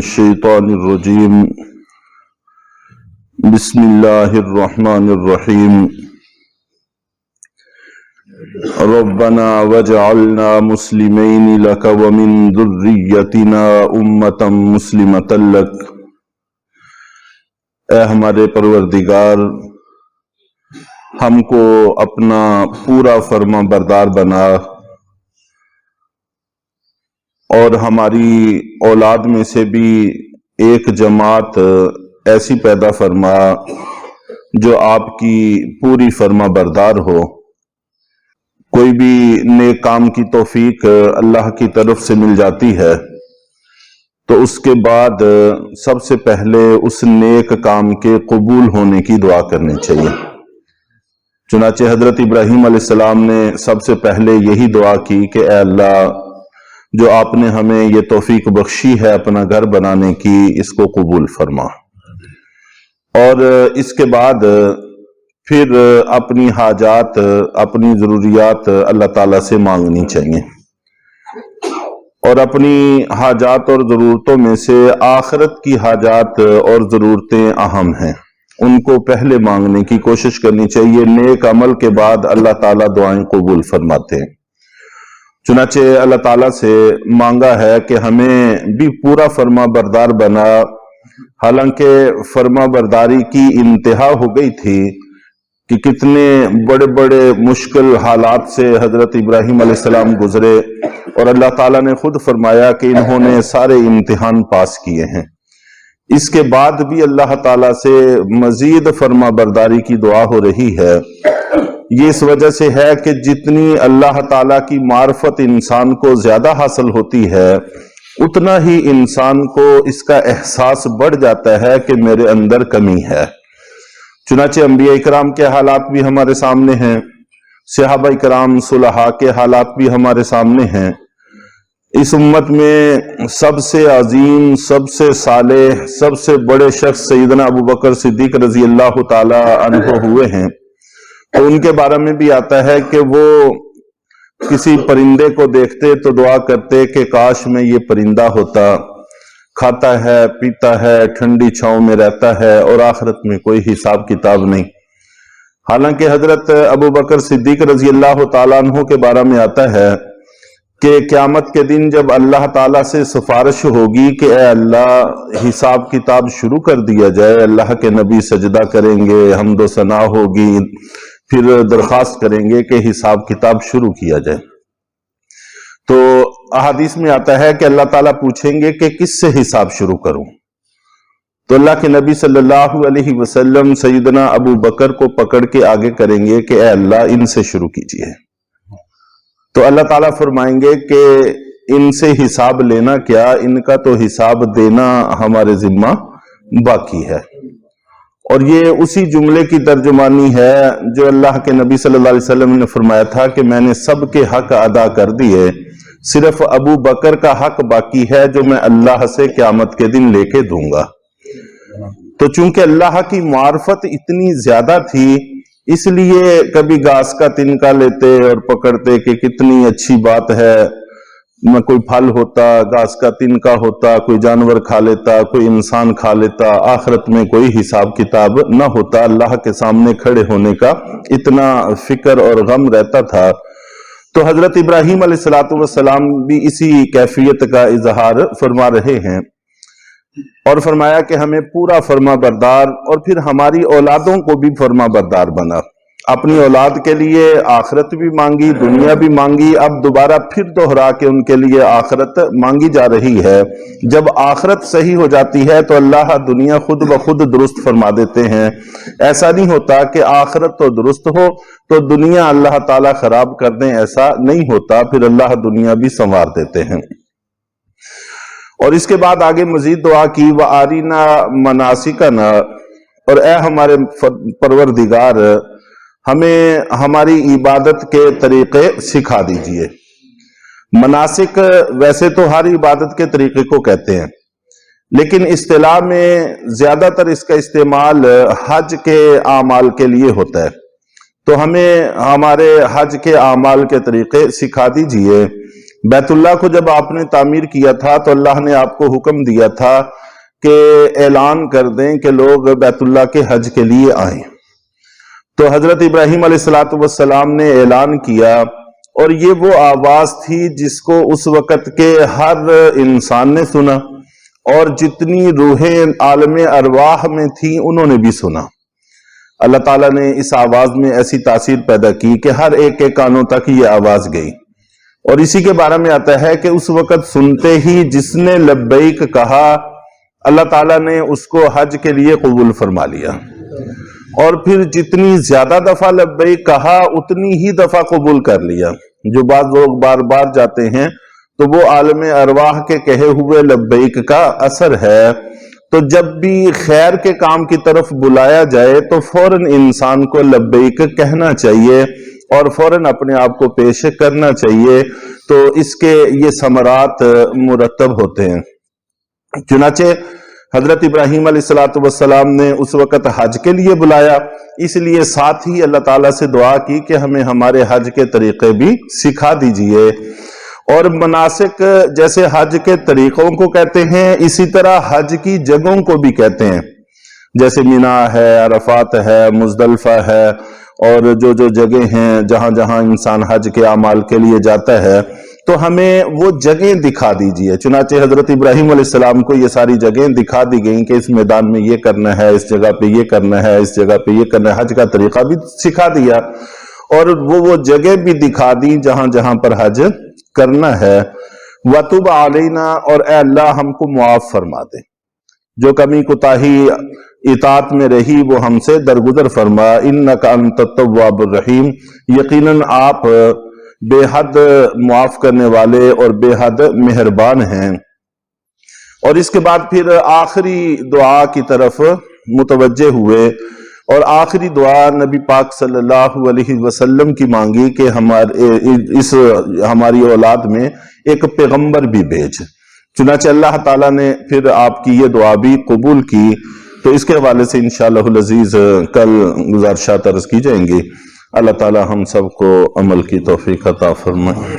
الشيطان الرجيم بسم الله الرحمن الرحيم ربنا واجعلنا مسلمين لك ومن ذريتنا أمة مسلمة لك۔ اے ہمارے پروردگار، ہم کو اپنا پورا فرما بردار بنا اور ہماری اولاد میں سے بھی ایک جماعت ایسی پیدا فرما جو آپ کی پوری فرما بردار ہو۔ کوئی بھی نیک کام کی توفیق اللہ کی طرف سے مل جاتی ہے تو اس کے بعد سب سے پہلے اس نیک کام کے قبول ہونے کی دعا کرنی چاہیے۔ چنانچہ حضرت ابراہیم علیہ السلام نے سب سے پہلے یہی دعا کی کہ اے اللہ، جو آپ نے ہمیں یہ توفیق بخشی ہے اپنا گھر بنانے کی، اس کو قبول فرما۔ اور اس کے بعد پھر اپنی حاجات، اپنی ضروریات اللہ تعالیٰ سے مانگنی چاہیے، اور اپنی حاجات اور ضرورتوں میں سے آخرت کی حاجات اور ضرورتیں اہم ہیں، ان کو پہلے مانگنے کی کوشش کرنی چاہیے۔ نیک عمل کے بعد اللہ تعالیٰ دعائیں قبول فرماتے ہیں۔ چنانچہ اللہ تعالیٰ سے مانگا ہے کہ ہمیں بھی پورا فرما بردار بنا، حالانکہ فرما برداری کی انتہا ہو گئی تھی کہ کتنے بڑے بڑے مشکل حالات سے حضرت ابراہیم علیہ السلام گزرے، اور اللہ تعالیٰ نے خود فرمایا کہ انہوں نے سارے امتحان پاس کیے ہیں۔ اس کے بعد بھی اللہ تعالیٰ سے مزید فرما برداری کی دعا ہو رہی ہے۔ یہ اس وجہ سے ہے کہ جتنی اللہ تعالیٰ کی معرفت انسان کو زیادہ حاصل ہوتی ہے، اتنا ہی انسان کو اس کا احساس بڑھ جاتا ہے کہ میرے اندر کمی ہے۔ چنانچہ انبیاء اکرام کے حالات بھی ہمارے سامنے ہیں، صحابہ اکرام صلحاء کے حالات بھی ہمارے سامنے ہیں۔ اس امت میں سب سے عظیم، سب سے صالح، سب سے بڑے شخص سیدنا ابوبکر صدیق رضی اللہ تعالی عنہ ہوئے ہیں۔ تو ان کے بارے میں بھی آتا ہے کہ وہ کسی پرندے کو دیکھتے تو دعا کرتے کہ کاش میں یہ پرندہ ہوتا، کھاتا ہے، پیتا ہے، ٹھنڈی چھاؤں میں رہتا ہے، اور آخرت میں کوئی حساب کتاب نہیں۔ حالانکہ حضرت ابوبکر صدیق رضی اللہ تعالیٰ عنہ کے بارے میں آتا ہے کہ قیامت کے دن جب اللہ تعالیٰ سے سفارش ہوگی کہ اے اللہ، حساب کتاب شروع کر دیا جائے، اللہ کے نبی سجدہ کریں گے، حمد و ثنا ہوگی، پھر درخواست کریں گے کہ حساب کتاب شروع کیا جائے۔ تو احادیث میں آتا ہے کہ اللہ تعالیٰ پوچھیں گے کہ کس سے حساب شروع کروں؟ تو اللہ کے نبی صلی اللہ علیہ وسلم سیدنا ابو بکر کو پکڑ کے آگے کریں گے کہ اے اللہ، ان سے شروع کیجئے۔ تو اللہ تعالیٰ فرمائیں گے کہ ان سے حساب لینا کیا، ان کا تو حساب دینا ہمارے ذمہ باقی ہے۔ اور یہ اسی جملے کی ترجمانی ہے جو اللہ کے نبی صلی اللہ علیہ وسلم نے فرمایا تھا کہ میں نے سب کے حق ادا کر دیے، صرف ابو بکر کا حق باقی ہے جو میں اللہ سے قیامت کے دن لے کے دوں گا۔ تو چونکہ اللہ کی معرفت اتنی زیادہ تھی، اس لیے کبھی گھاس کا تنکا لیتے اور پکڑتے کہ کتنی اچھی بات ہے، میں کوئی پھل ہوتا، گھاس کا تنکا ہوتا، کوئی جانور کھا لیتا، کوئی انسان کھا لیتا، آخرت میں کوئی حساب کتاب نہ ہوتا، اللہ کے سامنے کھڑے ہونے کا اتنا فکر اور غم رہتا تھا۔ تو حضرت ابراہیم علیہ السلام بھی اسی کیفیت کا اظہار فرما رہے ہیں، اور فرمایا کہ ہمیں پورا فرما بردار، اور پھر ہماری اولادوں کو بھی فرما بردار بنا۔ اپنی اولاد کے لیے آخرت بھی مانگی، دنیا بھی مانگی، اب دوبارہ پھر دوہرا کے ان کے لیے آخرت مانگی جا رہی ہے۔ جب آخرت صحیح ہو جاتی ہے تو اللہ دنیا خود بخود درست فرما دیتے ہیں۔ ایسا نہیں ہوتا کہ آخرت تو درست ہو تو دنیا اللہ تعالیٰ خراب کر دیں، ایسا نہیں ہوتا، پھر اللہ دنیا بھی سنوار دیتے ہیں۔ اور اس کے بعد آگے مزید دعا کی، وَآرِنَا مَنَاسِكَنَا، اور اے ہمارے پروردگار، ہمیں ہماری عبادت کے طریقے سکھا دیجئے۔ مناسک ویسے تو ہر عبادت کے طریقے کو کہتے ہیں، لیکن اصطلاح میں زیادہ تر اس کا استعمال حج کے اعمال کے لیے ہوتا ہے۔ تو ہمیں ہمارے حج کے اعمال کے طریقے سکھا دیجئے۔ بیت اللہ کو جب آپ نے تعمیر کیا تھا تو اللہ نے آپ کو حکم دیا تھا کہ اعلان کر دیں کہ لوگ بیت اللہ کے حج کے لیے آئیں۔ تو حضرت ابراہیم علیہ السلام نے اعلان کیا، اور یہ وہ آواز تھی جس کو اس وقت کے ہر انسان نے سنا، اور جتنی روحیں عالم ارواح میں تھیں انہوں نے بھی سنا۔ اللہ تعالیٰ نے اس آواز میں ایسی تاثیر پیدا کی کہ ہر ایک کے کانوں تک یہ آواز گئی، اور اسی کے بارے میں آتا ہے کہ اس وقت سنتے ہی جس نے لبیک کہا، اللہ تعالیٰ نے اس کو حج کے لیے قبول فرما لیا، اور پھر جتنی زیادہ دفعہ لبیک کہا اتنی ہی دفعہ قبول کر لیا۔ جو بعض لوگ بار بار جاتے ہیں تو وہ عالم ارواح کے کہے ہوئے لبیک کا اثر ہے۔ تو جب بھی خیر کے کام کی طرف بلایا جائے تو فوراً انسان کو لبیک کہنا چاہیے اور فوراً اپنے آپ کو پیش کرنا چاہیے، تو اس کے یہ ثمرات مرتب ہوتے ہیں۔ چنانچہ حضرت ابراہیم علیہ السلام نے اس وقت حج کے لیے بلایا، اس لیے ساتھ ہی اللہ تعالیٰ سے دعا کی کہ ہمیں ہمارے حج کے طریقے بھی سکھا دیجئے۔ اور مناسک جیسے حج کے طریقوں کو کہتے ہیں، اسی طرح حج کی جگہوں کو بھی کہتے ہیں، جیسے مینا ہے، عرفات ہے، مزدلفہ ہے، اور جو جگہ ہیں جہاں جہاں انسان حج کے اعمال کے لیے جاتا ہے، تو ہمیں وہ جگہیں دکھا دیجئے۔ چنانچہ حضرت ابراہیم علیہ السلام کو یہ ساری جگہیں دکھا دی گئیں کہ اس میدان میں یہ کرنا ہے، اس جگہ پہ یہ کرنا ہے، اس جگہ پہ یہ کرنا ہے، حج کا طریقہ بھی سکھا دیا، اور وہ جگہ بھی دکھا دی جہاں جہاں پر حج کرنا ہے۔ وَتُبْ عَلَيْنَا، اور اے اللہ ہم کو معاف فرما دے، جو کمی کوتاہی اطاعت میں رہی وہ ہم سے درگزر فرما۔ اِنَّكَ أَنْتَ التَّوَّابُ الرَّحِيمُ، یقیناً آپ بے حد معاف کرنے والے اور بے حد مہربان ہیں۔ اور اس کے بعد پھر آخری دعا کی طرف متوجہ ہوئے، اور آخری دعا نبی پاک صلی اللہ علیہ وسلم کی مانگی کہ ہماری اولاد میں ایک پیغمبر بھی بھیج۔ چنانچہ اللہ تعالیٰ نے پھر آپ کی یہ دعا بھی قبول کی۔ تو اس کے حوالے سے انشاءاللہ العزیز کل گزارشات عرض کی جائیں گی۔ اللہ تعالیٰ ہم سب کو عمل کی توفیق عطا فرمائے۔